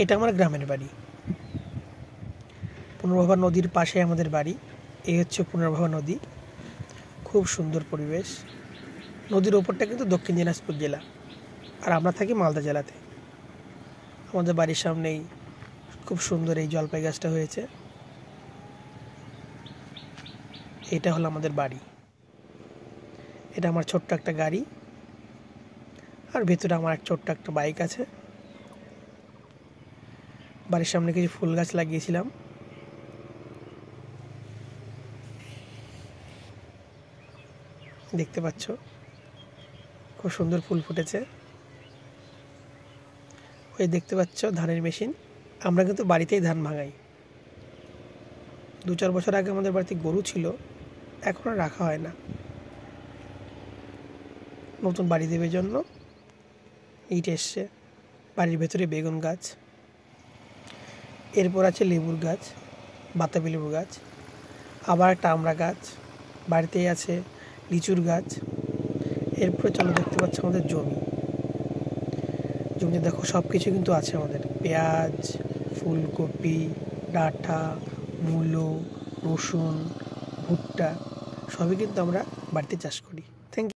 এটা আমার গ্রামের বাড়ি। পুনর্ভবা নদীর পাশে আমাদের বাড়ি। এই হচ্ছে পুনর্ভবা নদী। খুব সুন্দর পরিবেশ। নদীর ওপরটা কিন্তু দক্ষিণ দিনাজপুর জেলা, আর আমরা থাকি মালদা জেলাতে। আমাদের বাড়ির সামনেই খুব সুন্দর এই জলপাই গাছটা হয়েছে। এটা হলো আমাদের বাড়ি। এটা আমার ছোট্ট একটা গাড়ি, আর ভেতরে আমার এক ছোট্ট একটা বাইক আছে। বাড়ির সামনে কিছু ফুল গাছ লাগিয়েছিলাম। দেখতে পাচ্ছ খুব সুন্দর ফুল ফুটেছে। ওই দেখতে পাচ্ছ ধানের মেশিন। আমরা কিন্তু বাড়িতেই ধান ভাঙাই। 2-4 বছর আগে আমাদের বাড়িতে গরু ছিল, এখন আর রাখা হয় না। নতুন বাড়ি দেবার জন্য ইট এসছে। বাড়ির ভেতরে বেগুন গাছ, এরপর আছে লেবুর গাছ, বাতাবি লেবু গাছ, আবার একটা আমড়া গাছ, বাড়িতেই আছে লিচুর গাছ। এরপরে চলো দেখতে পাচ্ছ আমাদের জমিতে দেখো সব কিছু কিন্তু আছে আমাদের। পেঁয়াজ, ফুলকপি, ডাঁটা, মূলো, রসুন, ভুট্টা সবই কিন্তু আমরা বাড়িতে চাষ করি।